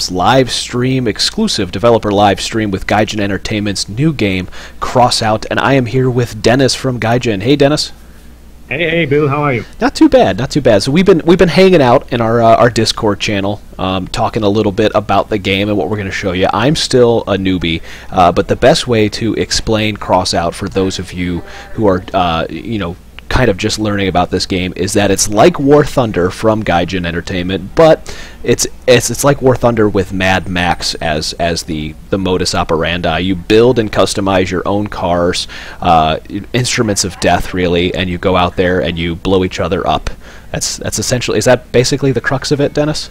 Games live stream, exclusive developer live stream with Gaijin Entertainment's new game, Crossout, and I am here with Dennis from Gaijin. Hey, Dennis. Hey, Bill, how are you? Not too bad, not too bad. So we've been hanging out in our Discord channel, talking a little bit about the game and what we're going to show you. I'm still a newbie, but the best way to explain Crossout for those of you who are, kind of just learning about this game is that it's like War Thunder from Gaijin Entertainment, but it's like War Thunder with Mad Max as the modus operandi. You build and customize your own cars, instruments of death really, and you go out there and you blow each other up. That's essentially, is that basically the crux of it, Dennis?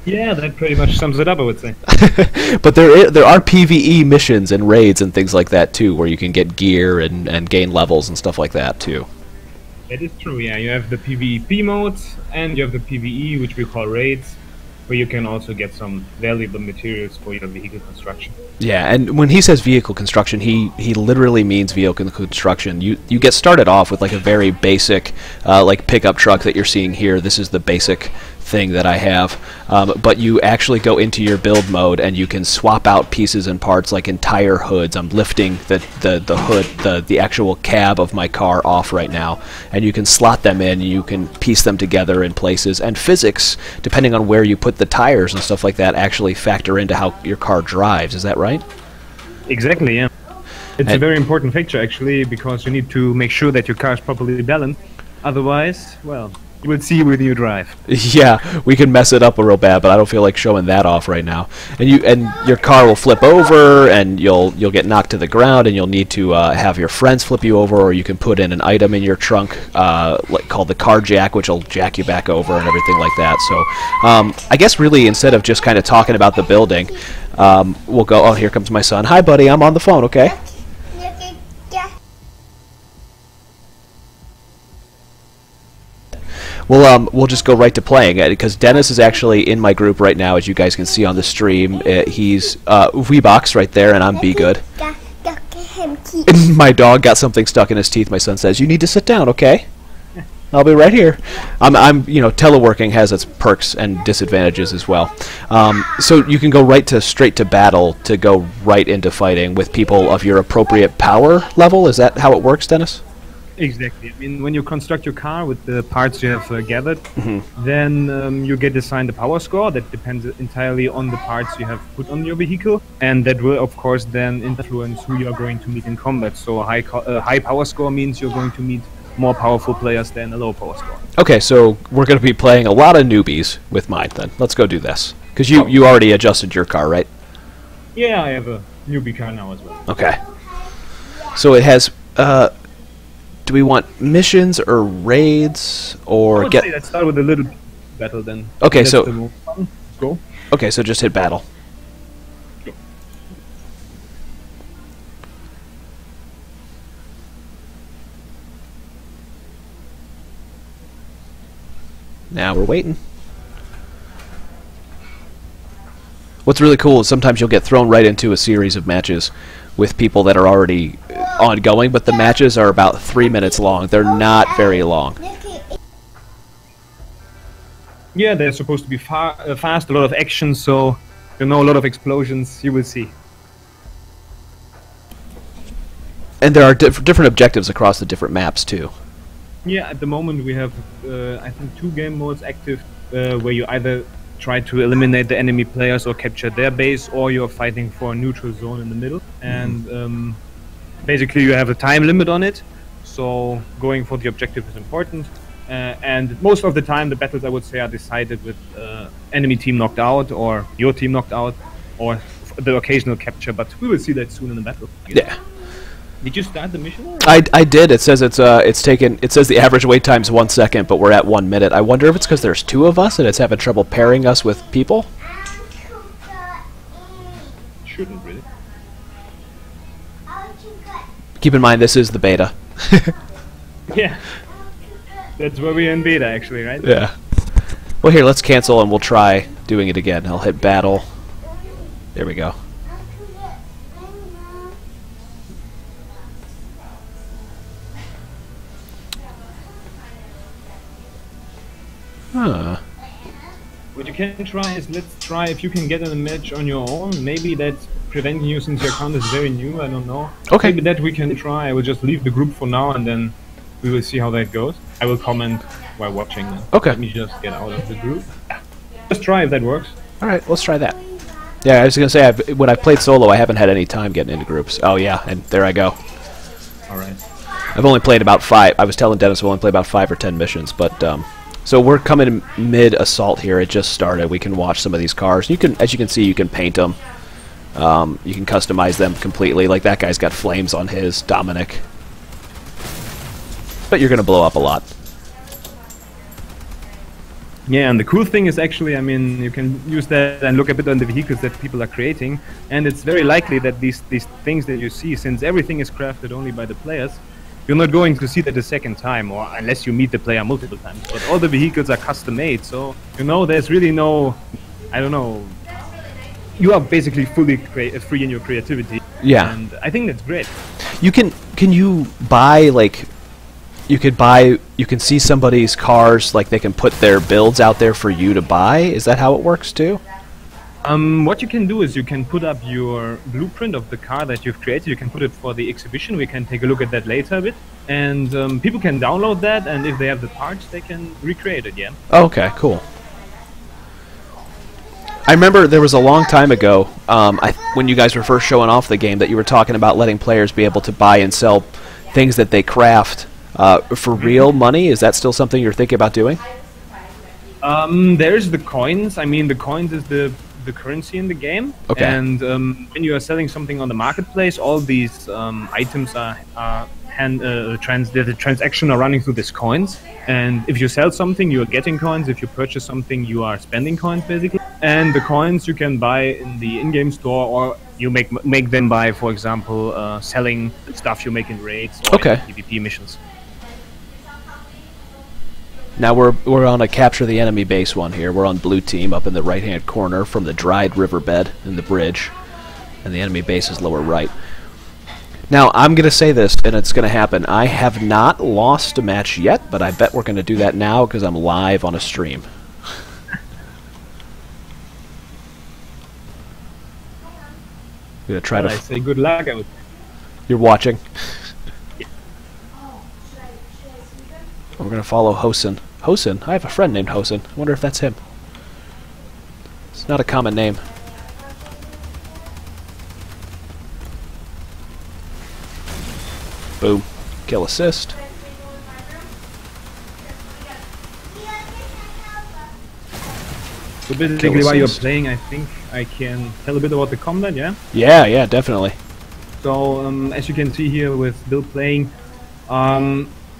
Yeah, that pretty much sums it up, I would say. But there are PvE missions and raids and things like that too, where you can get gear and gain levels and stuff like that too. That is true, yeah. You have the PvP modes, and you have the PvE, which we call raids, where you can also get some valuable materials for your vehicle construction. Yeah, and when he says vehicle construction, he literally means vehicle construction. You get started off with like a very basic like pickup truck that you're seeing here. This is the basic thing that I have, but you actually go into your build mode and you can swap out pieces and parts like entire hoods. I'm lifting the hood, the actual cab of my car off right now, and you can slot them in, you can piece them together in places, and physics, depending on where you put the tires and stuff like that, actually factor into how your car drives. Is that right? Exactly, yeah. It's a very important factor actually, because you need to make sure that your car is properly balanced. Otherwise, well, you will see when you drive. Yeah, we can mess it up real bad, but I don't feel like showing that off right now. And your car will flip over, and you'll get knocked to the ground, and you'll need to have your friends flip you over, or you can put in an item in your trunk called the car jack, which will jack you back over and everything like that. So I guess really instead of just kind of talking about the building, we'll go. Oh, here comes my son. Hi, buddy. I'm on the phone. Okay. We'll just go right to playing it, because Dennis is actually in my group right now, as you guys can see on the stream. He's Vbox right there, and I'm Be Good. My dog got something stuck in his teeth. My son says, "You need to sit down, okay? I'll be right here." Teleworking has its perks and disadvantages as well. So you can go straight to battle to go right into fighting with people of your appropriate power level. Is that how it works, Dennis? Exactly. I mean, when you construct your car with the parts you have gathered, then you get assigned a power score that depends entirely on the parts you have put on your vehicle, and that will, of course, then influence who you are going to meet in combat. So a high power score means you're going to meet more powerful players than a low power score. Okay, so we're going to be playing a lot of newbies with mine then. Let's go do this. Because you already adjusted your car, right? Yeah, I have a newbie car now as well. Okay. So it has... do we want missions or raids or say let's start with a little battle then. Okay, so let's go. Okay, so just hit battle. Go. Now we're waiting. What's really cool is sometimes you'll get thrown right into a series of matches with people that are already ongoing, but the matches are about 3 minutes long. They're not very long. Yeah, they're supposed to be fast, a lot of action, so a lot of explosions, you will see. And there are different objectives across the different maps too. Yeah, at the moment we have, I think, 2 game modes active, where you either try to eliminate the enemy players or capture their base, or you're fighting for a neutral zone in the middle. And basically you have a time limit on it, so going for the objective is important. And most of the time the battles, I would say, are decided with enemy team knocked out, or your team knocked out, or the occasional capture, but we will see that soon in the battle. Yeah. Did you start the mission already? I did. It says it says the average wait time's 1 second, but we're at 1 minute. I wonder if it's because there's 2 of us and it's having trouble pairing us with people. Shouldn't really. Keep in mind this is the beta. Yeah. That's where we're in beta actually, right? Yeah. Well, here, let's cancel and we'll try doing it again. I'll hit battle. There we go. Would you you can try is, let's try if you can get in a match on your own. Maybe that's preventing you since your account is very new. I don't know. Okay. Maybe that we can try. I will just leave the group for now, and then we will see how that goes. I will comment while watching then. Okay. Let me just get out of the group. Just try if that works. All right, let's try that. Yeah, I was gonna say when I've played solo, I haven't had any time getting into groups. Oh yeah, and there I go. All right. I've only played about 5. I was telling Dennis I've only played about 5 or 10 missions, but so we're coming mid assault here. It just started. We can watch some of these cars. You can, as you can see, you can paint them. You can customize them completely. Like that guy's got flames on his, Dominic. But you're gonna blow up a lot. Yeah, and the cool thing is actually, I mean, you can use that and look a bit on the vehicles that people are creating, and it's very likely that these things that you see, since everything is crafted only by the players, you're not going to see that a second time, or unless you meet the player multiple times. But all the vehicles are custom made, so you know there's really no, I don't know. You are basically fully free in your creativity. Yeah, and I think that's great. You can you buy like. You can see somebody's cars, like they can put their builds out there for you to buy. Is that how it works too? What you can do is you can put up your blueprint of the car that you've created. You can put it for the exhibition. We can take a look at that later a bit. And people can download that, and if they have the parts, they can recreate it, yeah. Oh, okay, cool. I remember there was a long time ago, when you guys were first showing off the game, that you were talking about letting players be able to buy and sell things that they craft for real money. Is that still something you're thinking about doing? There's the coins. I mean, the coins is the currency in the game. Okay. And when you are selling something on the marketplace, all these items are the transaction are running through these coins. And if you sell something, you are getting coins. If you purchase something, you are spending coins, basically. And the coins you can buy in the in-game store, or you make them by, for example, selling stuff you make in raids or in PvP missions. Now we're on a capture the enemy base one here. We're on blue team up in the right-hand corner from the dried riverbed in the bridge, and the enemy base is lower right. Now I'm going to say this, and it's going to happen. I have not lost a match yet, but I bet we're going to do that now because I'm live on a stream. I'm going to try to... I say good luck. You're watching? We're going to follow Hosen. Hosen? I have a friend named Hosen. I wonder if that's him. It's not a common name. Boom. Kill assist. So basically while you're playing, I think I can tell a bit about the combat, yeah? Yeah, definitely. So, as you can see here with Bill playing,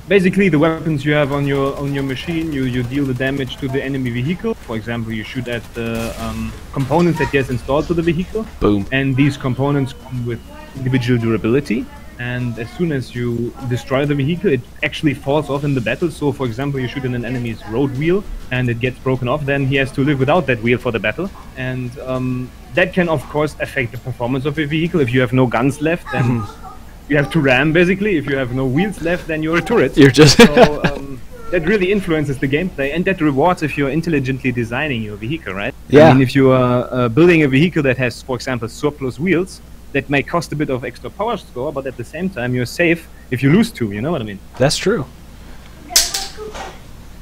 basically the weapons you have on your machine, you deal the damage to the enemy vehicle. For example, you shoot at the components that gets installed to the vehicle. Boom. And these components come with individual durability. And as soon as you destroy the vehicle, it actually falls off in the battle. So, for example, you shoot in an enemy's road wheel and it gets broken off, then he has to live without that wheel for the battle. And that can, of course, affect the performance of your vehicle. If you have no guns left, then you have to ram, basically. If you have no wheels left, then you're a turret. You're just... So, that really influences the gameplay, and that rewards if you're intelligently designing your vehicle, right? Yeah. I mean, if you are building a vehicle that has, for example, surplus wheels, that may cost a bit of extra power score, but at the same time you're safe if you lose two, you know what I mean? That's true.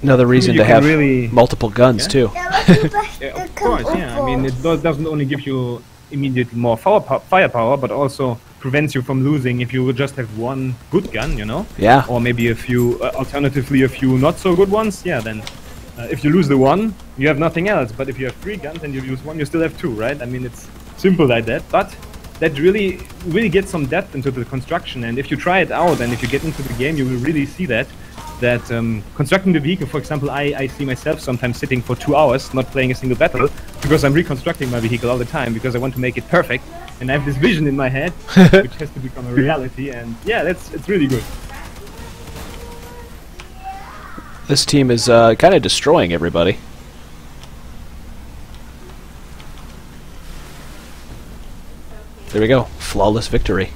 Another reason to have multiple guns, too. Yeah, of course, yeah. I mean, it doesn't only give you immediately more firepower, but also prevents you from losing if you would just have one good gun, you know? Yeah. Or maybe a few, alternatively a few not so good ones, yeah, then if you lose the one, you have nothing else. But if you have 3 guns and you lose one, you still have 2, right? I mean, it's simple like that, but that really gets some depth into the construction. And if you try it out and if you get into the game, you will really see that constructing the vehicle, for example, I see myself sometimes sitting for 2 hours not playing a single battle because I'm reconstructing my vehicle all the time because I want to make it perfect, and I have this vision in my head which has to become a reality. And yeah, it's really good. This team is kind of destroying everybody. There we go. Flawless victory.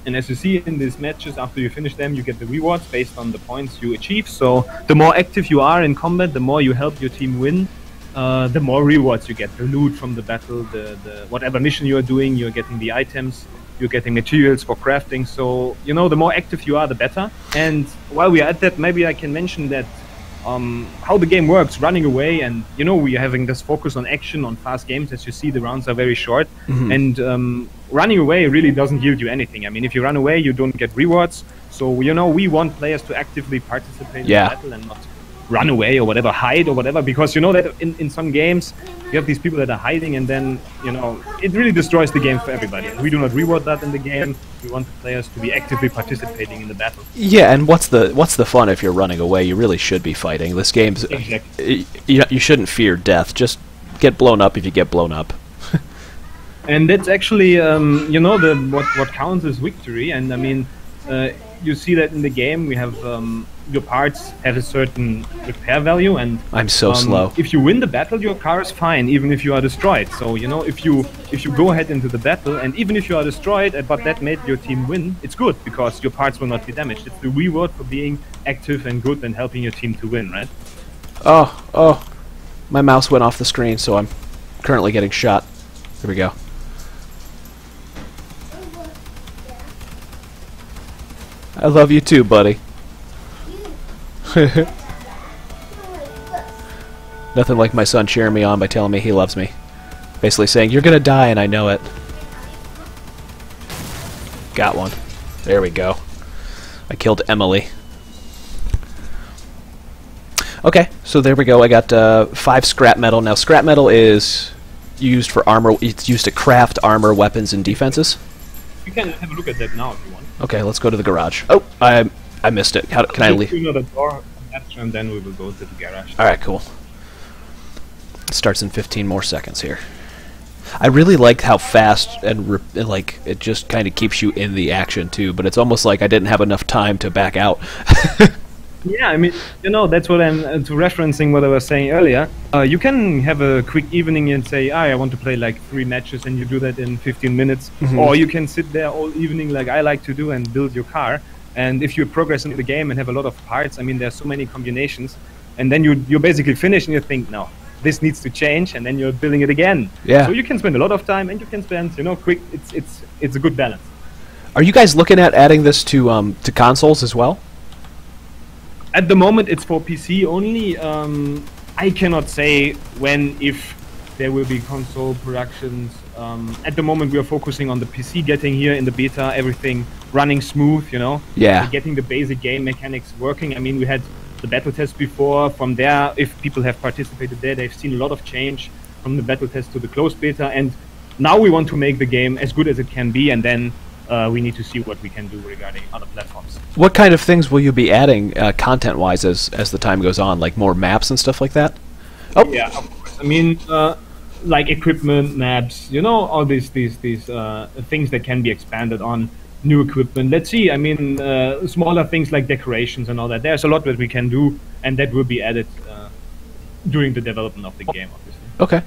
And as you see in these matches, after you finish them, you get the rewards based on the points you achieve. So the more active you are in combat, the more you help your team win, the more rewards you get. The loot from the battle, the whatever mission you are doing, you're getting the items, you're getting materials for crafting. So, you know, the more active you are, the better. And while we are at that, maybe I can mention that how the game works, running away, and you know, we are having this focus on action, on fast games. As you see, the rounds are very short, and running away really doesn't yield you anything. I mean, if you run away, you don't get rewards. So, you know, we want players to actively participate in the battle and not run away or whatever, hide or whatever, because you know that in some games you have these people that are hiding, and then, you know, it really destroys the game for everybody. And we do not reward that in the game. We want the players to be actively participating in the battle. Yeah, and what's the fun if you're running away? You really should be fighting. This game's you shouldn't fear death. Just get blown up if you get blown up. And that's actually you know, what counts as victory. And I mean, you see that in the game we have your parts have a certain repair value, and I'm so slow. If you win the battle, your car is fine, even if you are destroyed. So, you know, if you go ahead into the battle, and even if you are destroyed, but that made your team win, it's good because your parts will not be damaged. It's the reward for being active and good and helping your team to win, right? Oh, my mouse went off the screen, so I'm currently getting shot. Here we go. I love you too, buddy. Nothing like my son cheering me on by telling me he loves me. Basically saying, you're gonna die and I know it. Got one. There we go. I killed Emily. Okay, so there we go. I got 5 scrap metal. Now scrap metal is used for armor. It's used to craft armor, weapons, and defenses. You can have a look at that now if you want. Okay, let's go to the garage. Oh, I missed it. How can I leave? Another door, and then we will go to the garage. All right, cool. It starts in 15 more seconds here. I really like how fast and like it just kind of keeps you in the action too. But it's almost like I didn't have enough time to back out. Yeah, I mean, you know, that's what I'm to referencing what I was saying earlier. You can have a quick evening and say, I want to play like 3 matches, and you do that in 15 minutes. Or you can sit there all evening like I like to do and build your car. And if you progress in the game and have a lot of parts, I mean, there's so many combinations. And then you're basically finished and you think, no, this needs to change, and then you're building it again. Yeah. So you can spend a lot of time, and you can spend, you know, quick. It's a good balance. Are you guys looking at adding this to consoles as well? At the moment, it's for PC only. I cannot say when, if there will be console productions. At the moment, we are focusing on the PC getting here in the beta, everything running smooth, you know? Yeah. Getting the basic game mechanics working. I mean, we had the battle test before. From there, if people have participated there, they've seen a lot of change from the battle test to the closed beta. And now we want to make the game as good as it can be, and then we need to see what we can do regarding other platforms. What kind of things will you be adding content-wise as the time goes on? Like more maps and stuff like that? Oh. Yeah, of course. I mean, like equipment, maps, you know, all these things that can be expanded on. New equipment. Let's see. I mean, smaller things like decorations and all that. There's a lot that we can do, and that will be added during the development of the game, obviously. Okay.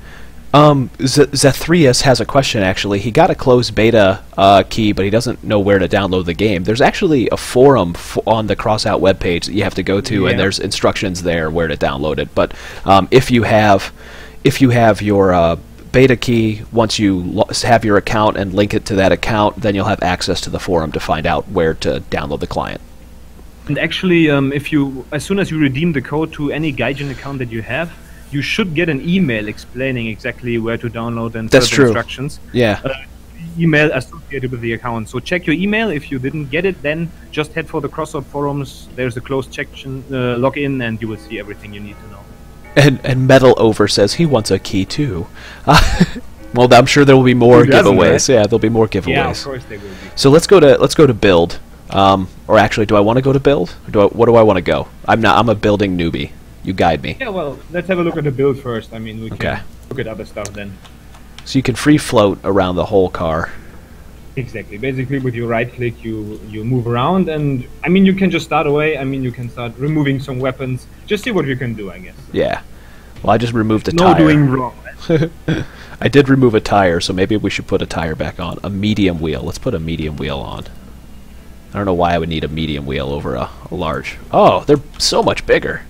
Zethrius has a question, actually. He got a closed beta key, but he doesn't know where to download the game. There's actually a forum on the Crossout webpage that you have to go to, and there's instructions there where to download it. But if you have your beta key, once you have your account and link it to that account, then you'll have access to the forum to find out where to download the client. And actually, as soon as you redeem the code to any Gaijin account that you have, you should get an email explaining exactly where to download and further instructions. Yeah. Email associated with the account. So check your email. If you didn't get it, then just head for the Crossout forums. There's a closed section, log in, and you will see everything you need to know. And Metal Over says he wants a key too. Well, I'm sure there will be more giveaways. Right? Yeah, there'll be more giveaways. Yeah, of course there will be. So let's go to build. Or actually, do I want to go to build? Or what do I want to go? I'm a building newbie. You guide me. Yeah, well, let's have a look at the build first. I mean, we can look at other stuff then. So you can free float around the whole car. Exactly. Basically, with your right click, you move around, and I mean, you can just start away. I mean, you can start removing some weapons. Just see what you can do, I guess. Yeah. Well, I just removed a tire. No doing wrong. I did remove a tire, so maybe we should put a tire back on. A medium wheel. Let's put a medium wheel on. I don't know why I would need a medium wheel over a large. Oh, they're so much bigger.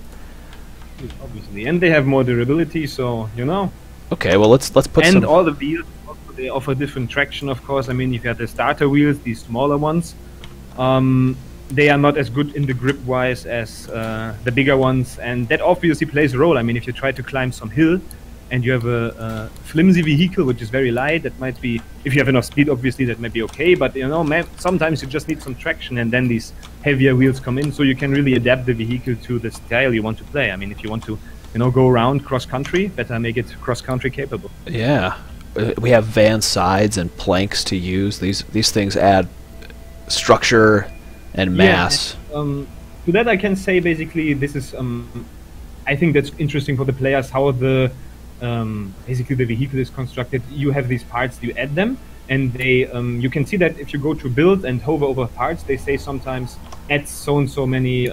Obviously, and they have more durability, so you know. Okay, well let's put and some. all the wheels, also, they offer different traction, of course. I mean, if you have the starter wheels, these smaller ones, they are not as good in the grip wise as the bigger ones, and that obviously plays a role. I mean, if you try to climb some hill and you have a flimsy vehicle which is very light, that might be, if you have enough speed, obviously that might be okay, but you know, sometimes you just need some traction, and then these heavier wheels come in, so you can really adapt the vehicle to the style you want to play. I mean, if you want to, you know, go around cross country, better make it cross country capable. Yeah, we have van sides and planks to use. These things add structure and mass. Yeah, to that I can say basically this is I think that's interesting for the players, how the basically the vehicle is constructed. You have these parts, you add them, and they you can see that if you go to build and hover over parts, they say sometimes add so and so many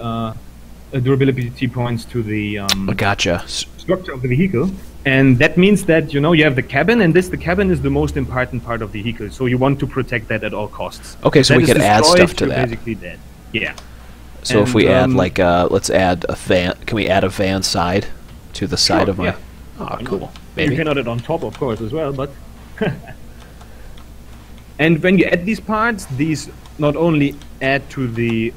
durability points to the gotcha. structure of the vehicle, and that means that, you know, you have the cabin, and the cabin is the most important part of the vehicle, so you want to protect that at all costs. Okay, so we could add stuff to that. Basically dead. Yeah. So if we add like let's add a van. Can we add a van side to the side Sure, of my? yeah. Oh, cool. Maybe. You can add it on top, of course, as well, but. And when you add these parts, these not only add to the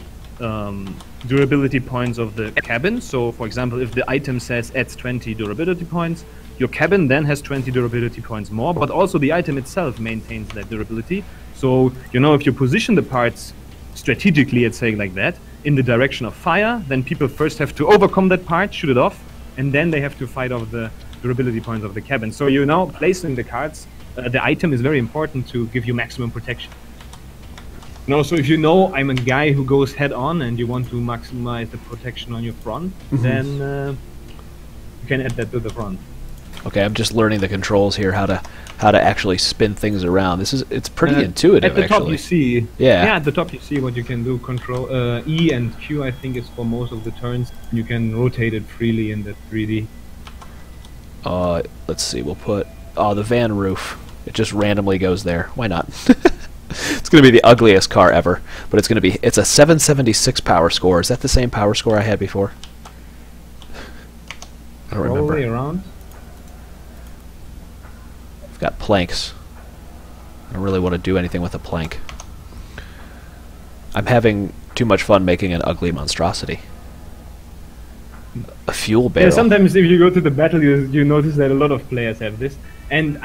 durability points of the cabin. So, for example, if the item says adds 20 durability points, your cabin then has 20 durability points more, but also the item itself maintains that durability. So, you know, if you position the parts strategically, let's say like that, in the direction of fire, then people first have to overcome that part, shoot it off, and then they have to fight off the durability points of the cabin. So, you know, placing the cards, the item is very important to give you maximum protection. No, so if you know I'm a guy who goes head on and you want to maximize the protection on your front, then you can add that to the front. Okay, I'm just learning the controls here, how to actually spin things around. It's pretty intuitive. At the actually. top you see, yeah, at the top you see what you can do. Control E and Q, I think, is for most of the turns. You can rotate it freely in the 3D. Let's see. We'll put the van roof. It just randomly goes there. Why not? It's going to be the ugliest car ever, but it's a 776 power score. Is that the same power score I had before? I don't remember. Probably around. I've got planks. I don't really want to do anything with a plank. I'm having too much fun making an ugly monstrosity. A fuel barrel. Yeah, sometimes if you go to the battle, you notice that a lot of players have this. And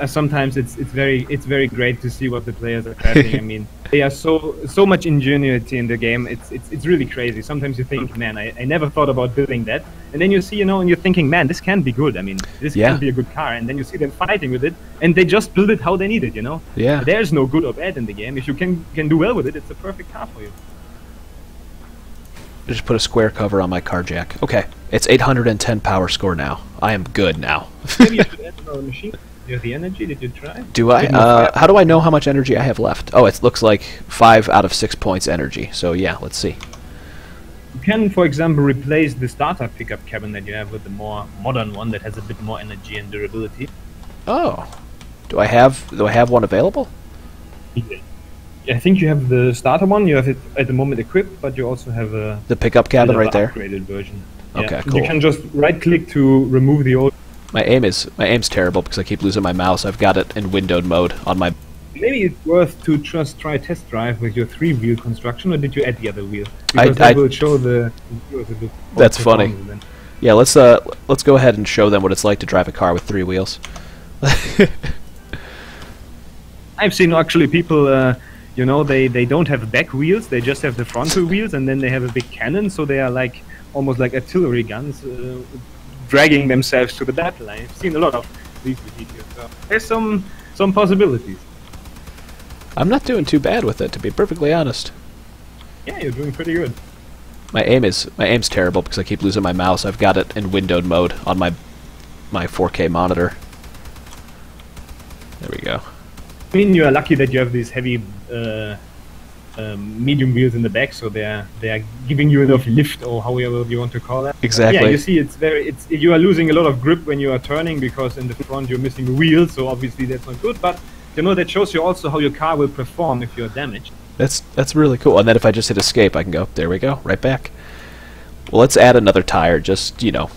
sometimes it's very great to see what the players are crafting. I mean, they are so much ingenuity in the game. It's really crazy. Sometimes you think, man, I never thought about building that, and then you see, you know, and you're thinking, man, this can be good. I mean, this can be a good car, and then you see them fighting with it, and they just build it how they need it. You know, there's no good or bad in the game. If you can do well with it, it's a perfect car for you. Just put a square cover on my car jack. Okay, it's 810 power score now. I am good now. Maybe you should add another machine. Do you have the energy? Did you try? Do I? How do I know how much energy I have left? Oh, it looks like 5 out of 6 points energy. So yeah, let's see. You can, for example, replace the starter pickup cabin that you have with the more modern one that has a bit more energy and durability. Oh, do I have one available? Yeah. I think you have the starter one. You have it at the moment equipped, but you also have the pickup cabin right there. Upgraded version. Okay, yeah. cool. You can just right-click to remove the old. My aim's terrible because I keep losing my mouse. I've got it in windowed mode on my. Maybe it's worth to just try test drive with your 3-wheel construction, or did you add the other wheel? Because that will show the. That's funny. Then. Yeah, let's go ahead and show them what it's like to drive a car with 3 wheels. I've seen actually people. You know, they don't have back wheels, they just have the frontal wheels, and then they have a big cannon, so they are like almost like artillery guns dragging themselves to the battle line. I've seen a lot of these videos, so there's some possibilities. I'm not doing too bad with it, to be perfectly honest. Yeah, you're doing pretty good. My aim's terrible because I keep losing my mouse. I've got it in windowed mode on my 4K monitor. There we go. I mean, you are lucky that you have these heavy medium wheels in the back, so they are giving you enough lift, or however you want to call that. Exactly. Yeah, you see, you are losing a lot of grip when you are turning because in the front you're missing the wheel, so obviously that's not good. But you know, that shows you also how your car will perform if you're damaged. That's really cool. And then if I just hit escape, I can go, there we go, right back. Well, let's add another tire, just, you know,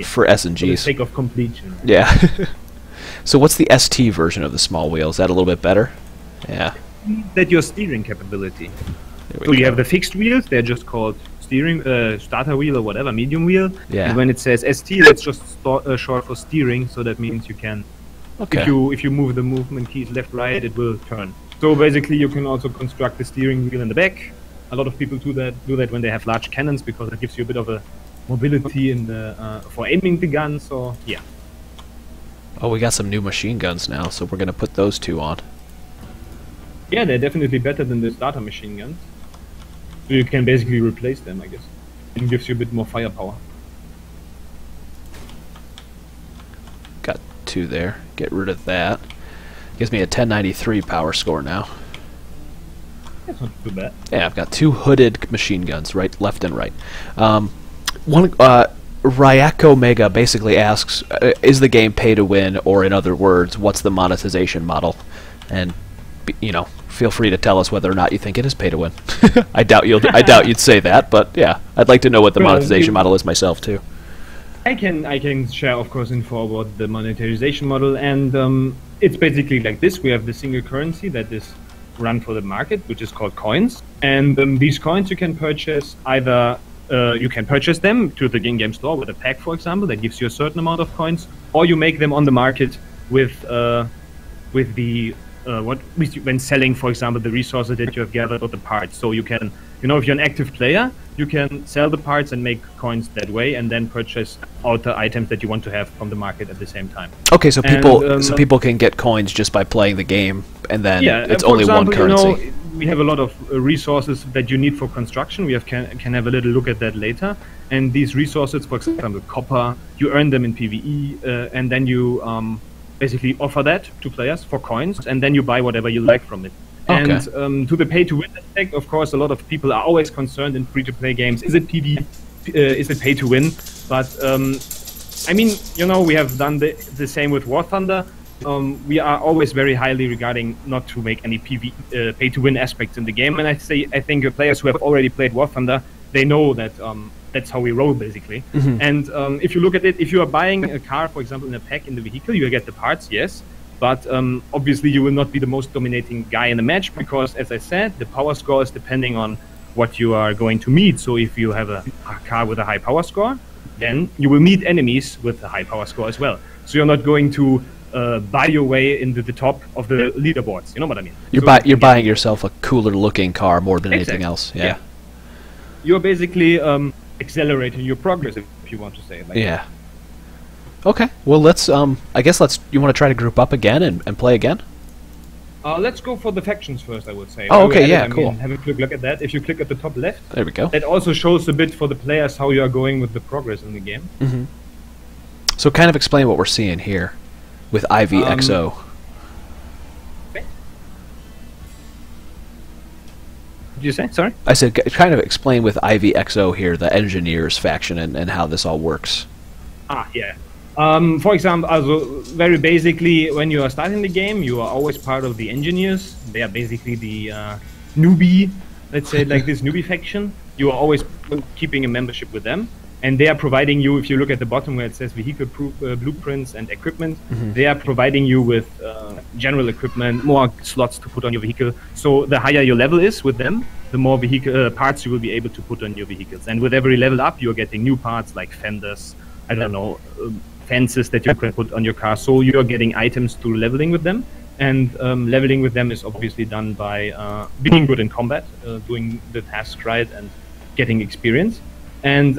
for S and Gs. For the sake of completion. Yeah. So what's the ST version of the small wheel? Is that a little bit better? Yeah. That your steering capability. So you have the fixed wheels, they're just called steering, starter wheel or whatever, medium wheel. Yeah. And when it says ST, that's just short for steering, so that means you can, if you move the movement keys left, right, it will turn. So basically you can also construct the steering wheel in the back. A lot of people do that when they have large cannons, because it gives you a bit of a mobility in the, for aiming the gun, so yeah. Oh, we got some new machine guns now, so we're going to put those two on. Yeah, they're definitely better than the starter machine guns. So you can basically replace them, I guess. It gives you a bit more firepower. Got two there. Get rid of that. Gives me a 1093 power score now. That's not too bad. Yeah, I've got two hooded machine guns, right, left and right. Ryako Mega basically asks, is the game pay to win, or in other words, what's the monetization model? And, you know, feel free to tell us whether or not you think it is pay to win. I doubt you'd say that, but yeah, I'd like to know what the monetization model is myself too. I can share, of course, info about the monetization model, and it's basically like this. We have the single currency that is run for the market, which is called coins, and these coins you can purchase either. You can purchase them to the in-game store with a pack, for example, that gives you a certain amount of coins, or you make them on the market with the when selling, for example, the resources that you have gathered or the parts. So you can, you know, if you're an active player, you can sell the parts and make coins that way, and then purchase outer items that you want to have from the market at the same time. Okay, so people can get coins just by playing the game, and then it's only one currency. You know, we have a lot of resources that you need for construction. We can have a little look at that later. And these resources, for example, copper, you earn them in PvE, and then you basically offer that to players for coins, and then you buy whatever you like from it. Okay. And to the pay-to-win aspect, of course, a lot of people are always concerned in free-to-play games. Is it PvE? Is it pay-to-win? But I mean, you know, we have done the same with War Thunder. We are always very highly regarding not to make any pay-to-win aspects in the game, and I think players who have already played War Thunder, they know that that's how we roll, basically. Mm-hmm. And if you look at it, if you are buying a car, for example, in a pack in the vehicle, you will get the parts, yes, but obviously you will not be the most dominating guy in the match, because, as I said, the power score is depending on what you are going to meet. So if you have a car with a high power score, then you will meet enemies with a high power score as well. So you're not going to buy your way into the top of the leaderboards. You know what I mean? You're buying yourself a cooler looking car more than anything else. Yeah. You're basically accelerating your progress, if you want to say it like that. Okay. Well, let's. I guess you want to try to group up again and play again? Let's go for the factions first, I would say. Oh, okay. Yeah. Cool. Have a quick look at that. If you click at the top left, there we go. That also shows a bit for the players how you are going with the progress in the game. Mm-hmm. So, kind of explain what we're seeing here with IVXO. Okay. Did you say? Sorry? I said kind of explain with IVXO here, the engineers faction, and how this all works. Yeah. For example, also very basically, when you are starting the game, you are always part of the engineers. They are basically the newbie, let's say, like this newbie faction. You are always keeping a membership with them. And they are providing you, if you look at the bottom where it says vehicle blueprints and equipment, they are providing you with general equipment, more slots to put on your vehicle. So the higher your level is with them, the more vehicle parts you will be able to put on your vehicles. And with every level up, you're getting new parts like fenders, I don't know, fences that you can put on your car. So you're getting items through leveling with them. And leveling with them is obviously done by being good in combat, doing the tasks right, and getting experience. And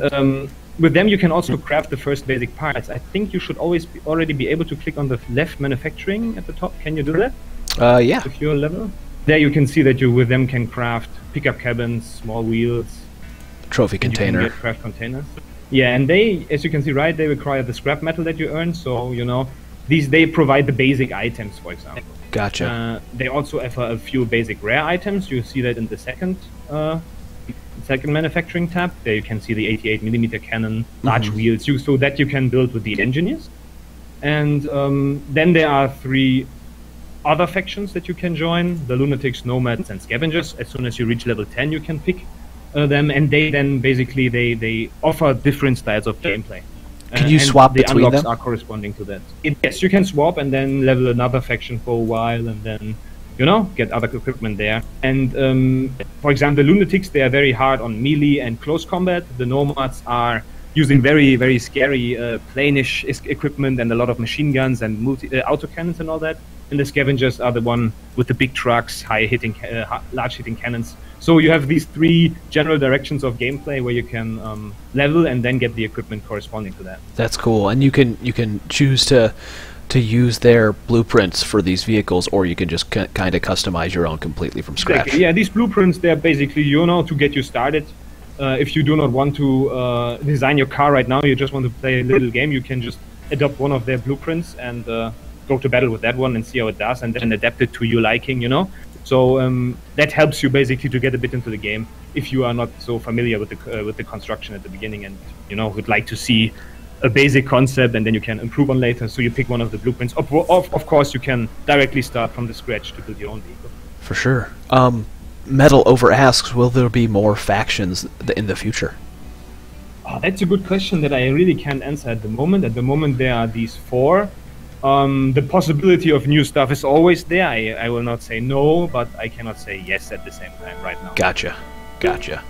with them, you can also craft the first basic parts. I think you should already be able to click on the left manufacturing at the top. Can you do that? Yeah. If you're level. There you can see that you with them can craft pickup cabins, small wheels, trophy container. You can get craft containers. Yeah, and they, as you can see, right, they require the scrap metal that you earn. So you know, they provide the basic items, for example. Gotcha. They also offer a few basic rare items. You see that in the second manufacturing tab. There you can see the 88mm cannon, large wheels, so that you can build with the engineers. And then there are 3 other factions that you can join, the Lunatics, Nomads, and Scavengers. As soon as you reach level 10, you can pick them, and they then basically they offer different styles of gameplay. Can you swap the between unlocks them? are corresponding to that. Yes, you can swap and then level another faction for a while, and then get other equipment there. And for example, the Lunatics, they are very hard on melee and close combat. The Nomads are using very, very scary planish equipment and a lot of machine guns and autocannons and all that. And the Scavengers are the one with the big trucks, large hitting cannons. So you have these three general directions of gameplay where you can level and then get the equipment corresponding to that. That's cool, and you can choose to use their blueprints for these vehicles, or you can just kind of customize your own completely from scratch. Exactly. Yeah, these blueprints, they're basically to get you started. If you do not want to design your car right now, you just want to play a little game, you can just adopt one of their blueprints and go to battle with that one and see how it does, and then adapt it to your liking. So that helps you basically to get a bit into the game if you are not so familiar with the construction at the beginning, and would like to see a basic concept and then you can improve on later. So you pick one of the blueprints. Of course, you can directly start from the scratch to build your own vehicle. For sure. Metal Over asks, will there be more factions in the future? That's a good question that I really can't answer at the moment. At the moment, there are these 4. The possibility of new stuff is always there. I will not say no, but I cannot say yes at the same time right now. Gotcha.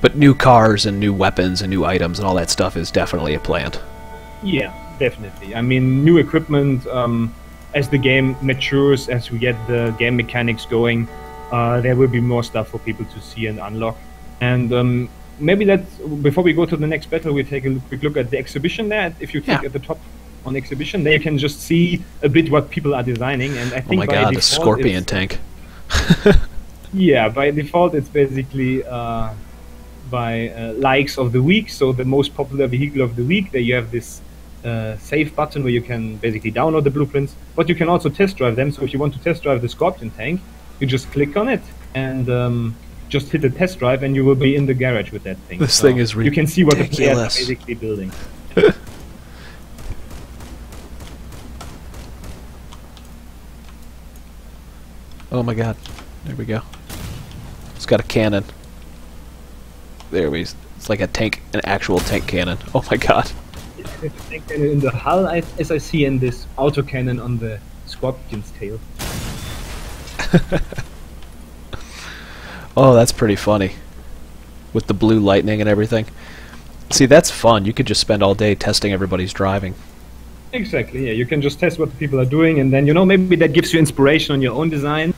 But new cars and new weapons and new items and all that stuff is definitely planned. Yeah, definitely. I mean, new equipment, as the game matures, as we get the game mechanics going, there will be more stuff for people to see and unlock. And maybe before we go to the next battle, we take a quick look at the exhibition there. If you click at the top on exhibition, there you can just see a bit what people are designing. And I think oh my god, the Scorpion tank. Yeah, by default it's basically by likes of the week, so the most popular vehicle of the week. There you have this save button where you can basically download the blueprints, but you can also test drive them. So if you want to test drive the Scorpion tank, you just click on it and just hit a test drive and you will be in the garage with that thing. This thing is ridiculous. You can see what the players are basically building. Oh my god, there we go. It's got a cannon. It's like a tank, an actual tank cannon. Oh my god. It's a tank cannon in the hull, as I see, in this autocannon on the Scorpion's tail. Oh, that's pretty funny. With the blue lightning and everything. See, that's fun. You could just spend all day testing everybody's driving. Exactly, yeah. You can just test what the people are doing, and then, maybe that gives you inspiration on your own design.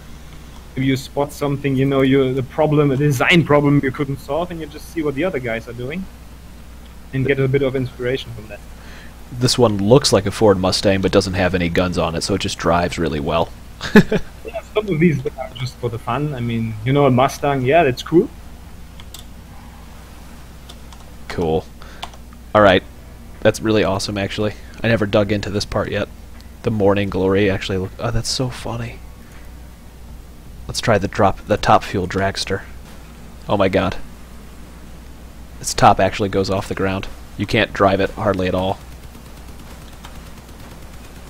If you spot something, a design problem you couldn't solve, and you just see what the other guys are doing and get a bit of inspiration from that. This one looks like a Ford Mustang, but doesn't have any guns on it, so it just drives really well. Yeah, some of these are just for the fun. I mean, a Mustang, yeah, that's cool. Cool. Alright. That's really awesome, actually. I never dug into this part yet. The Morning Glory actually oh, that's so funny. Let's try the top fuel dragster. Oh my god. Its top actually goes off the ground. You can't drive it hardly at all.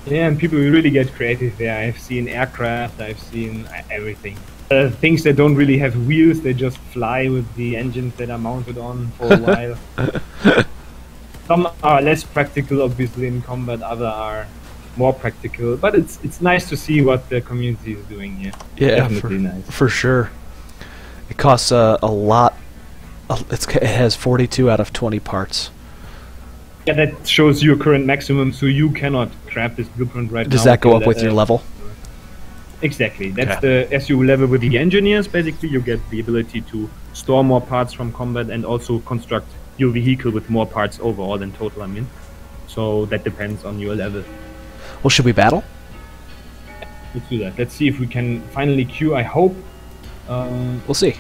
Yeah, and people really get creative there. I've seen aircraft, I've seen everything. Things that don't really have wheels, they just fly with the engines that are mounted on for a while. Some are less practical, obviously, in combat. Other are more practical. But it's nice to see what the community is doing here. Yeah, definitely nice. For sure. It costs a lot. It has 42 out of 20 parts. Yeah, that shows your current maximum, so you cannot craft this blueprint right now. Does that go up with your level? Exactly. That's as you level with the engineers, basically, you get the ability to store more parts from combat and also construct your vehicle with more parts overall in total, I mean. So that depends on your level. Well, should we battle? Let's do that. Let's see if we can finally queue. I hope we'll see.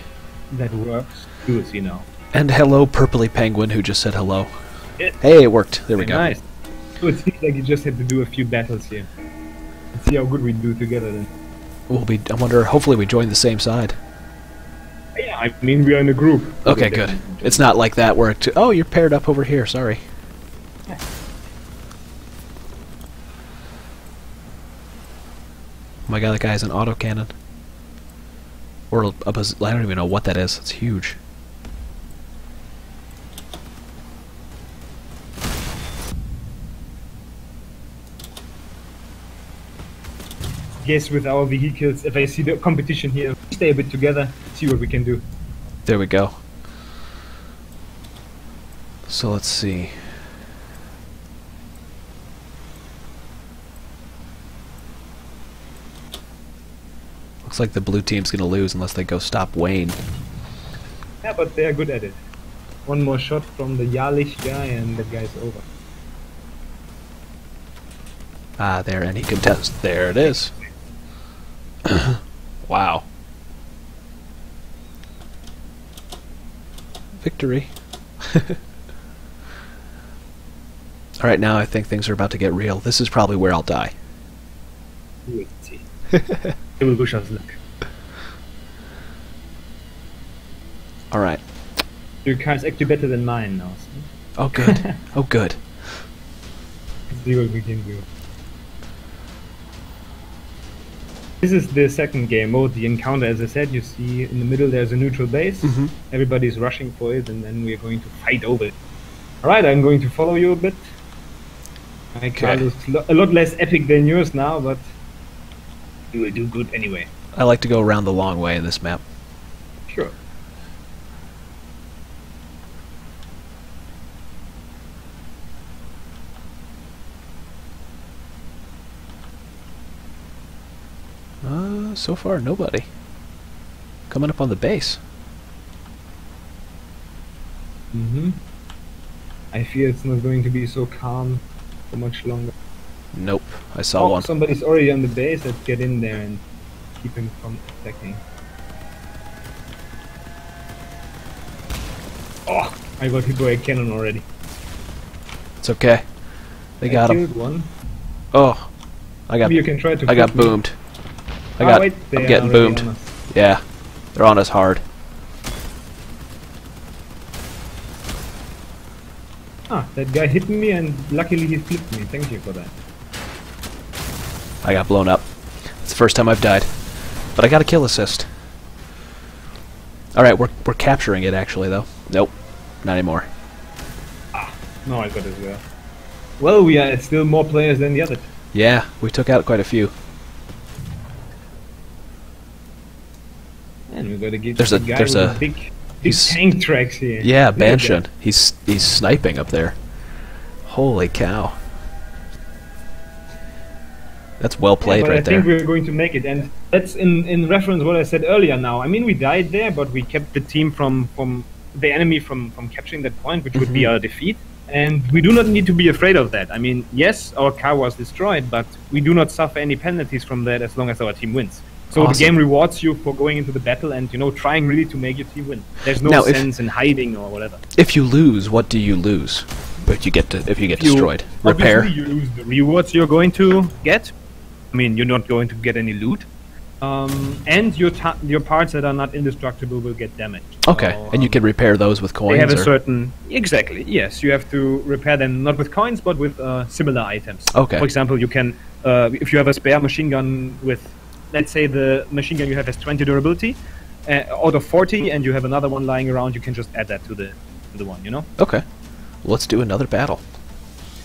That works. We will see now. And hello, Purpley Penguin, who just said hello. Yeah. Hey, it worked. There we go. Nice. So it seems like you just had to do a few battles here. Let's see how good we do together then. I wonder, hopefully we join the same side. Yeah, I mean, we are in a group. Okay, good. It's not like that where oh, you're paired up over here, sorry. Yeah. Oh my god, that guy has an autocannon. Or I don't even know what that is. It's huge. Yes, with our vehicles, if I see the competition here, stay a bit together, see what we can do. There we go. So let's see. Looks like the blue team's gonna lose unless they go stop Wayne. Yeah, but they are good at it. One more shot from the Yalich guy and that guy's over. Ah, there, any contest. There it is. Wow. Victory. Alright, now I think things are about to get real. This is probably where I'll die. We'll see. It will wish us luck. Alright. Your car is actually better than mine now. So. Oh good. Oh good. Let's see what we can do. This is the second game mode, the encounter. As I said, you see in the middle there's a neutral base. Everybody's rushing for it, and then we're going to fight over it. Alright, I'm going to follow you a bit. My car looks a lot less epic than yours now, but you will do good anyway. I like to go around the long way in this map. Sure. So far, nobody. Coming up on the base. I fear it's not going to be so calm for much longer. Nope, I saw one. Somebody's already on the base. Let's get in there and keep him from attacking. Oh, I got hit by a cannon already. It's okay. They got him. Killed one. Oh, I got. Maybe you can try to. I got boomed. I'm getting boomed. Yeah, they're on us hard. Ah, that guy hit me and luckily he flipped me. Thank you for that. I got blown up. It's the first time I've died. But I got a kill assist. Alright, we're capturing it actually though. Nope, not anymore. Ah, no, I got it as well. Well, we are still more players than the other. Yeah, we took out quite a few. And we gotta get there's the guy a with big tank tracks here. Yeah, Banshin. He's sniping up there. Holy cow. That's well played right there. I think we're going to make it, and that's in reference to what I said earlier now. I mean, we died there, but we kept the team from the enemy from capturing that point, which would be our defeat. And we do not need to be afraid of that. I mean, yes, our car was destroyed, but we do not suffer any penalties from that as long as our team wins. So awesome. The game rewards you for going into the battle and, you know, trying really to make your team win. There's no sense in hiding or whatever. If you lose, what do you lose? If you get destroyed, repair. You lose the rewards you're going to get. I mean, you're not going to get any loot, and your parts that are not indestructible will get damaged. Okay, so, and you can repair those with coins. They have a certain yes. You have to repair them not with coins but with similar items. Okay. For example, you can if you have a spare machine gun with, let's say the machine gun you have has 20 durability out of 40, and you have another one lying around, you can just add that to the one. You know. Okay. Let's do another battle.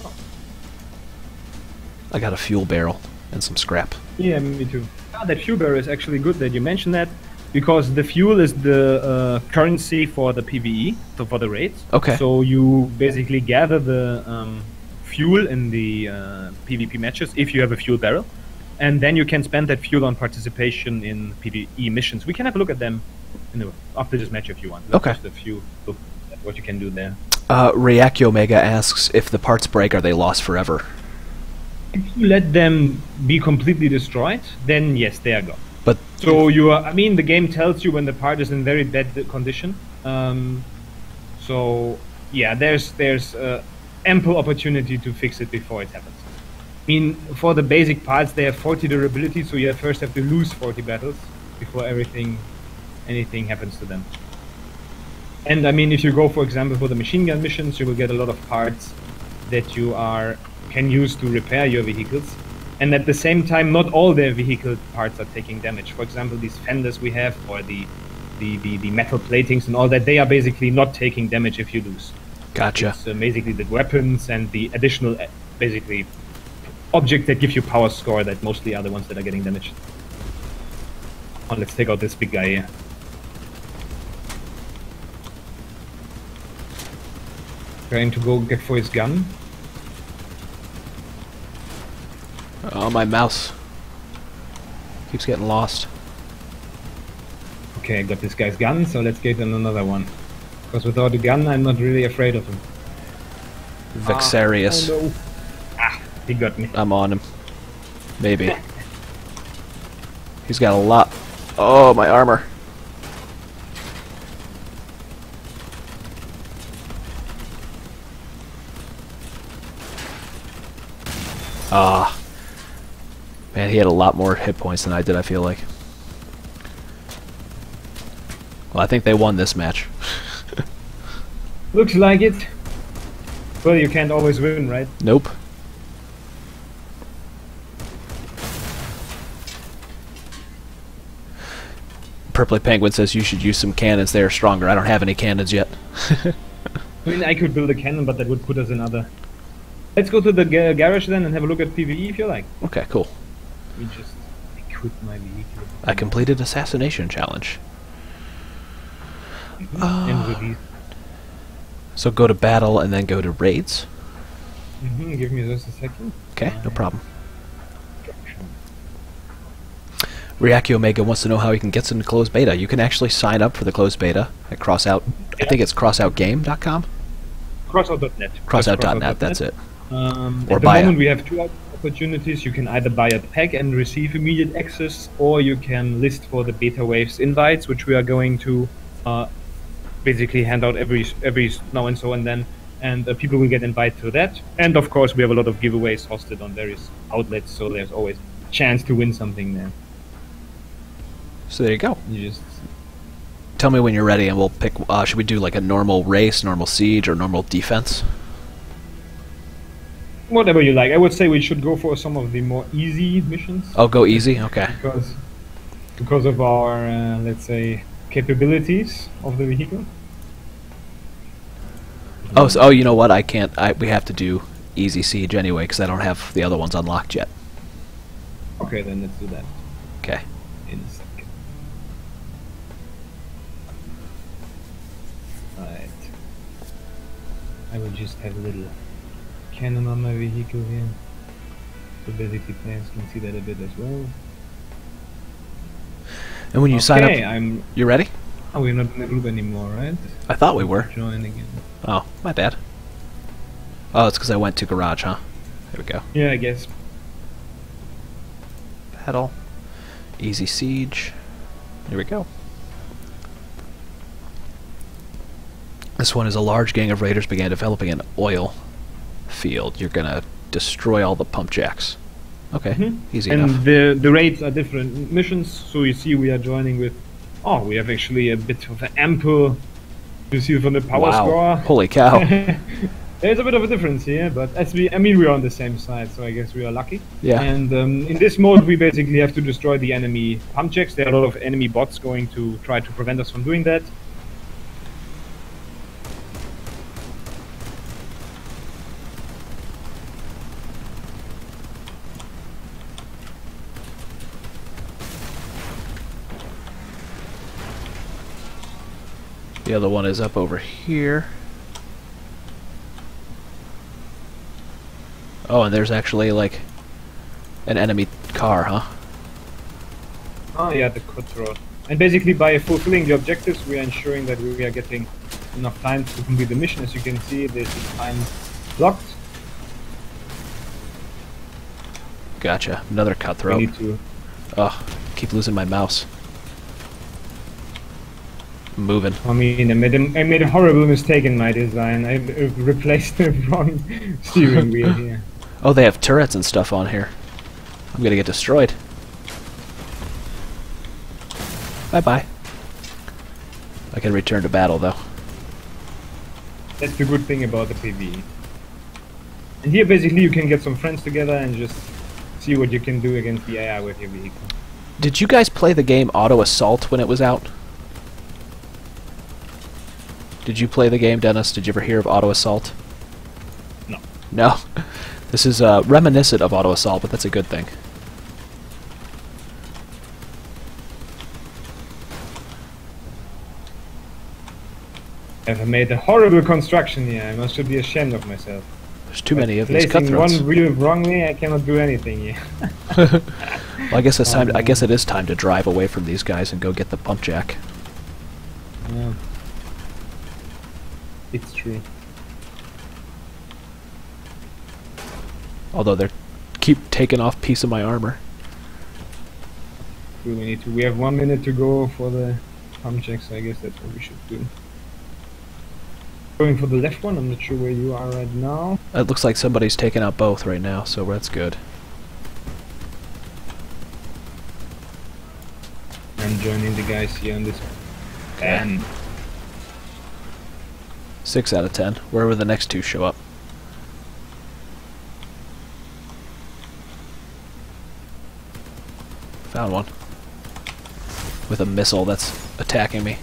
Oh. I got a fuel barrel and some scrap. Yeah, me too. That fuel barrel is actually good that you mentioned that, because the fuel is the currency for the PvE, so for the raids. Okay. So you basically gather the fuel in the PvP matches if you have a fuel barrel, and then you can spend that fuel on participation in PvE missions. We can have a look at them after this match if you want. Okay. Just a few look at what you can do there. Ryakyo Mega asks, if the parts break, are they lost forever? If you let them be completely destroyed, then yes, they are gone. But so I mean, the game tells you when the part is in very bad condition. So yeah, there's ample opportunity to fix it before it happens. I mean, for the basic parts, they have 40 durability, so you first have to lose 40 battles before anything happens to them. And I mean, if you go, for example, for the machine gun missions, you will get a lot of parts that you can use to repair your vehicles. And at the same time, not all their vehicle parts are taking damage. For example, these fenders we have, or the metal platings and all that, they are basically not taking damage if you lose. Gotcha. It's basically the weapons and the additional, basically, objects that give you power score that mostly are the ones that are getting damaged. Oh, let's take out this big guy here. Trying to go get for his gun. Oh, my mouse keeps getting lost. Okay, I got this guy's gun, so let's get on another one. Because without a gun, I'm not really afraid of him. Vexarius. Oh no. Ah, he got me. I'm on him. Maybe. He's got a lot. Oh, my armor. Ah. Man, he had a lot more hit points than I did, I feel like. Well, I think they won this match. Looks like it. Well, you can't always win, right? Nope. Purpley Penguin says you should use some cannons. They are stronger. I don't have any cannons yet. I mean, I could build a cannon, but that would put us in other... Let's go to the garage then and have a look at PvE if you like. Okay, cool. Let me just equip my vehicle. I completed Assassination Challenge. And release. So go to battle and then go to raids. Give me just a second. Okay, no problem. Ryaki Omega wants to know how he can get into closed beta. You can actually sign up for the closed beta at Crossout. I think it's crossoutgame.com? Crossout.net. Crossout.net, that's it. Or at the moment we have two opportunities. You can either buy a pack and receive immediate access, or you can list for the beta waves invites, which we are going to basically hand out every now and so and then, and people will get invited to that. And of course we have a lot of giveaways hosted on various outlets, so there's always a chance to win something there. So there you go. You just tell me when you're ready and we'll pick, should we do like a normal race, normal siege, or normal defense? Whatever you like. I would say we should go for some of the more easy missions. Oh, go easy? Okay. Because of our, let's say, capabilities of the vehicle. Oh, so, oh, you know what? I can't. We have to do easy siege anyway because I don't have the other ones unlocked yet. Okay, then let's do that. Okay. In a second. Right. I will just have a little cannon on my vehicle here, so basically players can see that a bit as well. And when you sign up, you ready? Oh, we're not in the group anymore, right? I thought we were. Join again. Oh, my bad. Oh, it's because I went to garage, huh? There we go. Yeah, I guess. Battle. Easy siege. Here we go. This one is a large gang of raiders began developing an oil field. You're gonna destroy all the pump jacks. Okay, easy enough. And the raids are different missions, so you see we are joining with... Oh, we have actually a bit of an ample... You see from the power score. Holy cow. There's a bit of a difference here, but as we are on the same side, so I guess we are lucky. Yeah. And in this mode we basically have to destroy the enemy pump jacks. There are a lot of enemy bots going to try to prevent us from doing that. The other one is up over here. Oh, and there's actually like an enemy car, huh? Oh yeah, the cutthroat. And basically by fulfilling the objectives we are ensuring that we are getting enough time to complete the mission. As you can see, this is time blocked. Gotcha. Another cutthroat. We need to... Oh, keep losing my mouse. Moving. I mean, I made a horrible mistake in my design. I replaced the wrong steering wheel here. Oh, they have turrets and stuff on here. I'm gonna get destroyed. Bye-bye. I can return to battle, though. That's the good thing about the PvE. And here, basically, you can get some friends together and just see what you can do against the AI with your vehicle. Did you guys play the game Auto Assault when it was out? Did you play the game, Dennis? Did you ever hear of Auto Assault? No. No? This is reminiscent of Auto Assault, but that's a good thing. I've made a horrible construction here. I should be ashamed of myself. There's too many of these Placing cutthroats. one wheel wrongly, I cannot do anything here. Well, I guess it's time. I guess it is time to drive away from these guys and go get the pump jack. Yeah. It's true. Although they keep taking off piece of my armor. Do we need to? We have 1 minute to go for the pump check, so I guess that's what we should do. Going for the left one. I'm not sure where you are right now. It looks like somebody's taking out both right now, so that's good. I'm joining the guys here on this. And 6 out of 10. Where will the next two show up? Found one. With a missile that's attacking me.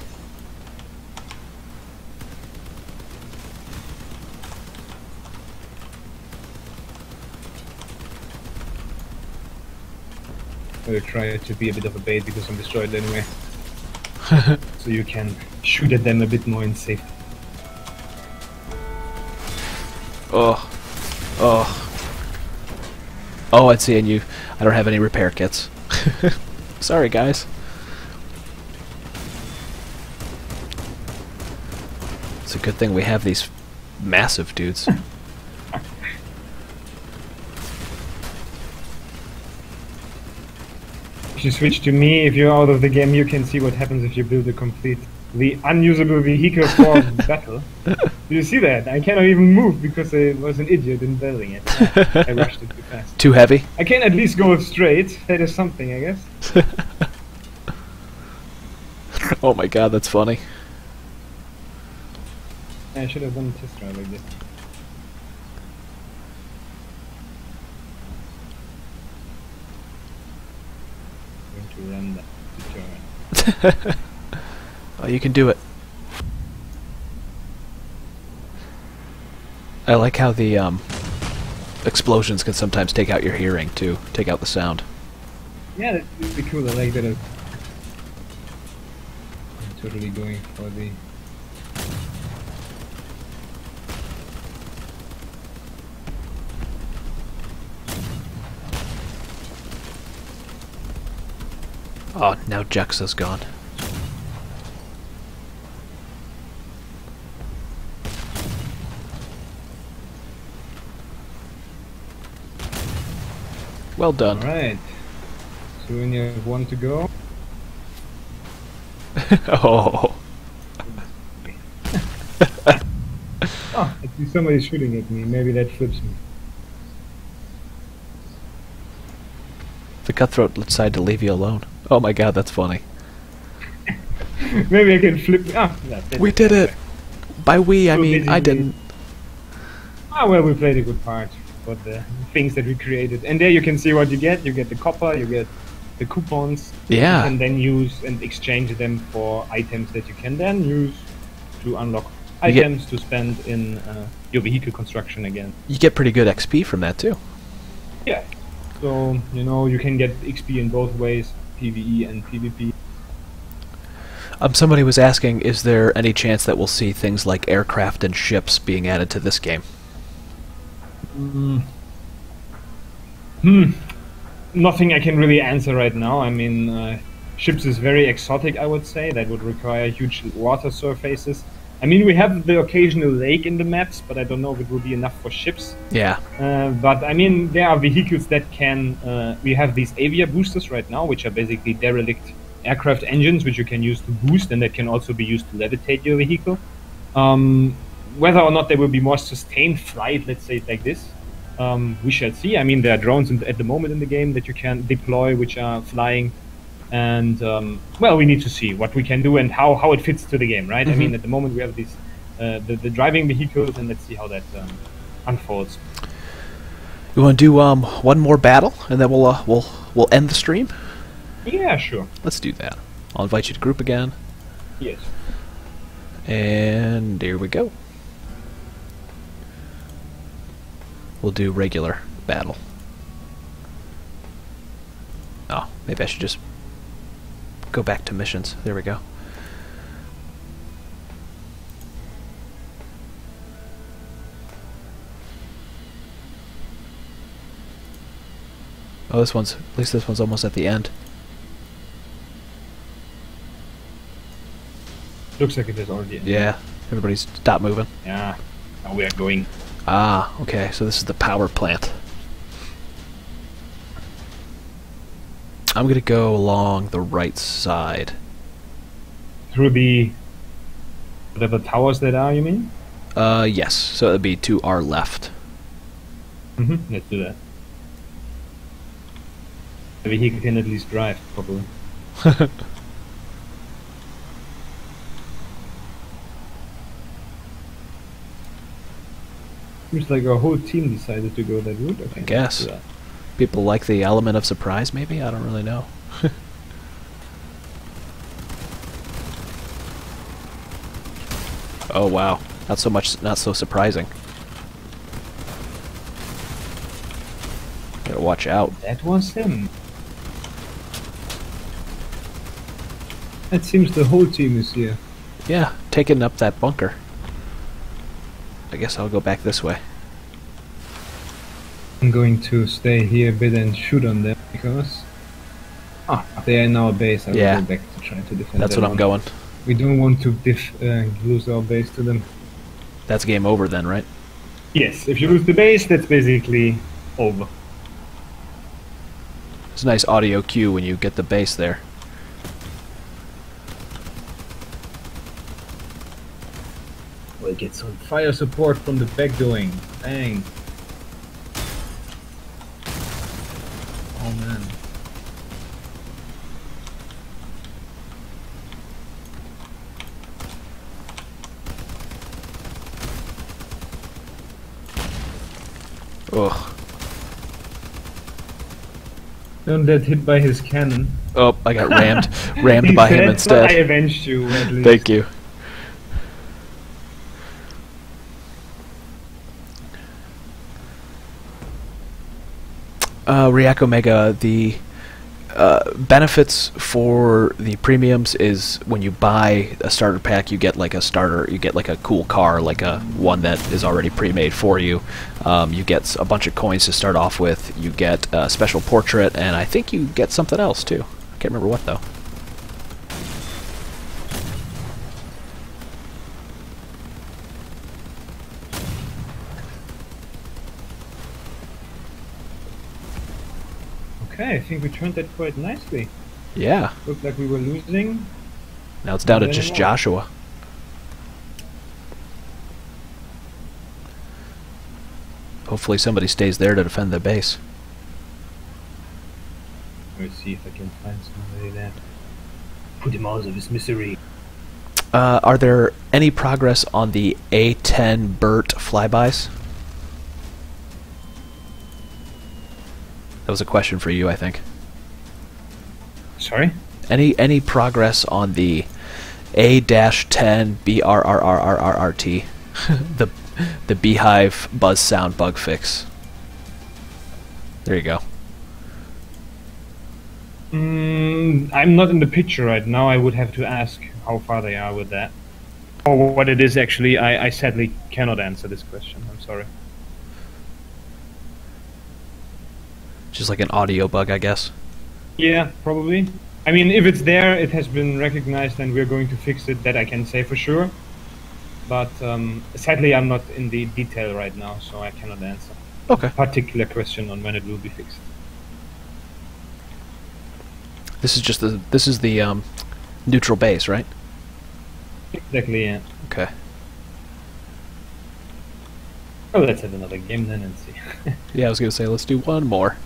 I'll try to be a bit of a bait because I'm destroyed anyway. So you can shoot at them a bit more in safety. Oh. Oh. Oh, I'd see, and you. I don't have any repair kits. Sorry, guys. It's a good thing we have these massive dudes. If you switch to me, if you're out of the game, you can see what happens if you build a completely unusable vehicle for battle. Do you see that? I cannot even move because I was an idiot in building it. I rushed it too fast. Too heavy? I can at least go straight. That is something, I guess. Oh my god, that's funny. I should have done a test drive like this. To run that tutorial. Oh, you can do it. I like how the explosions can sometimes take out your hearing too, take out the sound. Yeah, that's really cool. I like that. I'm totally going for the. Oh, now Juxa's gone. Well done. Alright. So when you have one to go. Oh. Oh, I see somebody shooting at me. Maybe that flips me. The cutthroat decided to leave you alone. Oh my god, that's funny. Maybe I can flip. Ah, We did it! By we, I mean, I didn't. Ah, well, we played a good part for the things that we created. And there you can see what you get. You get the copper, you get the coupons. Yeah. You can then use and exchange them for items that you can then use to unlock items to spend in your vehicle construction again. You get pretty good XP from that too. Yeah. So, you know, you can get XP in both ways, PvE and PvP. Somebody was asking, is there any chance that we'll see things like aircraft and ships being added to this game? Nothing I can really answer right now. I mean, ships is very exotic, I would say. That would require huge water surfaces. I mean, we have the occasional lake in the maps, but I don't know if it will be enough for ships. Yeah. But I mean, there are vehicles that can. We have these Avia boosters right now, which are basically derelict aircraft engines, which you can use to boost, and that can also be used to levitate your vehicle. Whether or not there will be more sustained flight, let's say it like this, we shall see. I mean, there are drones at the moment in the game that you can deploy, which are flying. And well, we need to see what we can do and how it fits to the game, right? I mean, at the moment we have these the driving vehicles, and let's see how that unfolds. You want to do one more battle, and then we'll end the stream? Yeah, sure. Let's do that. I'll invite you to group again. Yes. And here we go. We'll do regular battle. Oh, maybe I should just go back to missions. There we go. Oh, at least this one's almost at the end. Looks like it is already. Yeah, everybody's stopped moving. Yeah, now we are going. Ah, okay, so this is the power plant. I'm gonna go along the right side. Through the whatever towers that are, you mean? Yes, so it'd be to our left. Let's do that. The vehicle can at least drive properly. Seems like our whole team decided to go that route. Okay, I guess. let's do that. People like the element of surprise, maybe? I don't really know. Oh wow, not so surprising. Gotta watch out. That was him. It seems the whole team is here. Yeah, taking up that bunker. I guess I'll go back this way. I'm going to stay here a bit and shoot on them because they are in our base. I will go back to try to defend. That's what I'm going. We don't want to lose our base to them. That's game over then, right? Yes, if you lose the base, that's basically over. It's a nice audio cue when you get the base there. We'll get some fire support from the back going. Dang. Oh man. Ugh. Don't get hit by his cannon. Oh, I got rammed by him instead. I avenged you, at least. Thank you. React Omega, the benefits for the premiums is when you buy a starter pack, you get like a cool car, like a one that is already pre-made for you. You get a bunch of coins to start off with. You get a special portrait, and I think you get something else too. I can't remember what though. Okay, I think we turned that quite nicely. Yeah. Looked like we were losing. Now it's down to just Joshua. Hopefully somebody stays there to defend the base. Let's see if I can find somebody there. Put him out of his misery. Are there any progress on the A10 BERT flybys? That was a question for you, I think. Sorry? Any progress on the A-10 BRRRRRRT? the Beehive buzz sound bug fix. There you go. I'm not in the picture right now. I would have to ask how far they are with that. Or what it is actually. I sadly cannot answer this question. I'm sorry. Just like an audio bug, I guess. Yeah, probably. I mean, if it's there, it has been recognized and we're going to fix it, that I can say for sure. But sadly, I'm not in the detail right now, so I cannot answer Okay. a particular question on when it will be fixed. This is the neutral base, right? Exactly, yeah. Okay. Oh, let's have another game then and see. Yeah, I was gonna say let's do one more.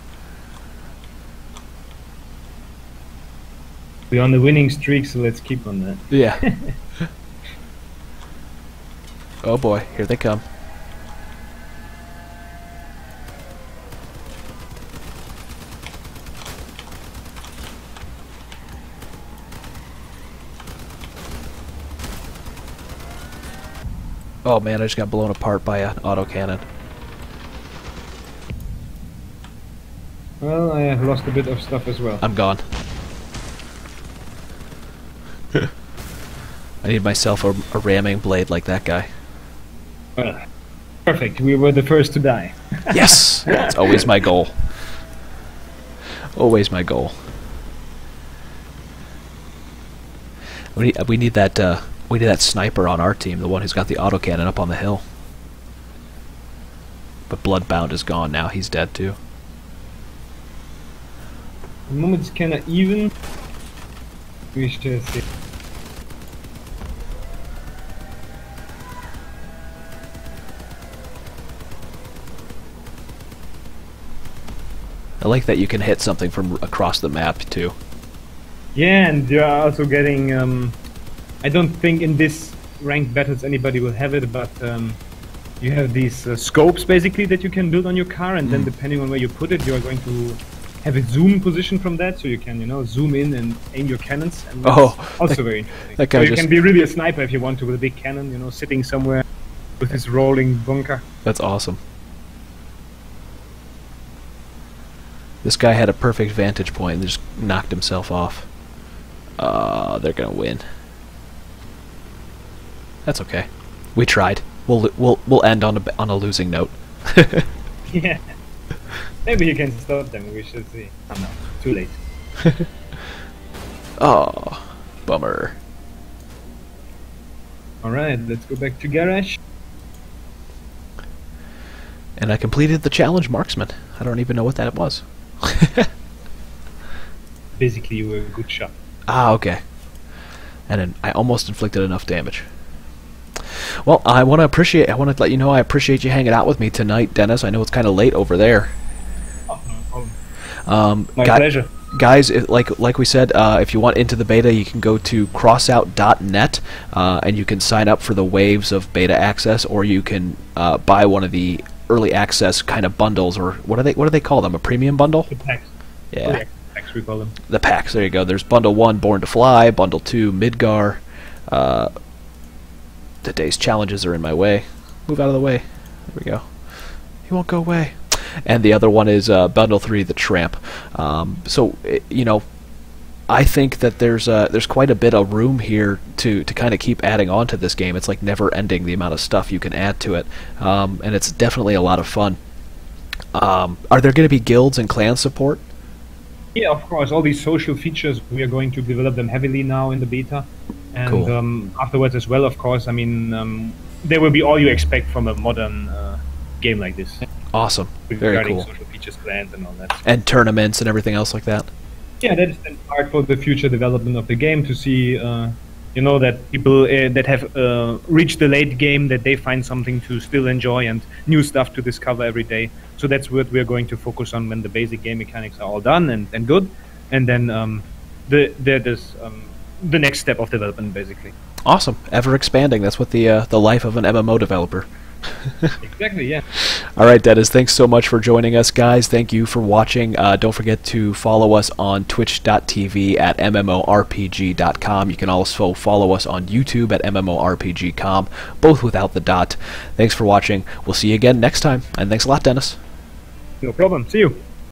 We're on the winning streak, so let's keep on that. Yeah. Oh boy, here they come. Oh man, I just got blown apart by an autocannon. Well, I have lost a bit of stuff as well. I'm gone. I need myself a ramming blade like that guy. Perfect, we were the first to die. Yes! That's always my goal. Always my goal. We need that sniper on our team, the one who's got the autocannon up on the hill. But Bloodbound is gone now, he's dead too. The moment it's kinda even, we should see. I like that you can hit something from across the map too. Yeah, and you're also getting, I don't think in this ranked battles anybody will have it, but you have these scopes basically that you can build on your car, and then depending on where you put it, you're going to have a zoom position from that, so you can, you know, zoom in and aim your cannons, and that's also very interesting. That guy so you can be really a sniper if you want to, with a big cannon, you know, sitting somewhere with his rolling bunker. That's awesome. This guy had a perfect vantage point and just knocked himself off. They're gonna win. That's okay. We tried. We'll end on a losing note. Yeah. Maybe you can stop them. We should see. Oh no, too late. Oh, bummer. All right, let's go back to garage. And I completed the challenge marksman. I don't even know what that was. Basically, you were a good shot. Ah, okay. And then I almost inflicted enough damage. Well, I want to let you know I appreciate you hanging out with me tonight, Dennis. I know it's kind of late over there. Oh, no problem. My pleasure. Guys, like we said, if you want into the beta, you can go to crossout.net and you can sign up for the waves of beta access, or you can buy one of the early access kind of bundles, or what do they call them? A premium bundle? The packs. Yeah. Oh, yeah. Packs we call them. The packs. There you go. There's bundle 1, Born to Fly. Bundle 2, Midgar. Today's challenges are in my way. Move out of the way. There we go. He won't go away. And the other one is bundle 3, the Tramp. So you know, I think that there's quite a bit of room here to kind of keep adding on to this game. It's like never ending the amount of stuff you can add to it, and it's definitely a lot of fun. Are there going to be guilds and clan support? Yeah, of course. All these social features, we are going to develop them heavily now in the beta, and Cool. Afterwards as well. Of course, I mean, there will be all you expect from a modern game like this. Awesome. Very Regarding cool. social features, clans, and all that. And tournaments and everything else like that. Yeah, that is then part for the future development of the game, to see, you know, that people that have reached the late game, that they find something to still enjoy and new stuff to discover every day. So that's what we're going to focus on when the basic game mechanics are all done and good. And then there's the next step of development, basically. Awesome. Ever expanding. That's what the life of an MMO developer. Exactly, yeah. All right, Dennis, thanks so much for joining us, guys. Thank you for watching. Don't forget to follow us on twitch.tv at mmorpg.com. You can also follow us on YouTube at mmorpg.com, both without the dot. Thanks for watching. We'll see you again next time, and thanks a lot, Dennis. No problem. See you.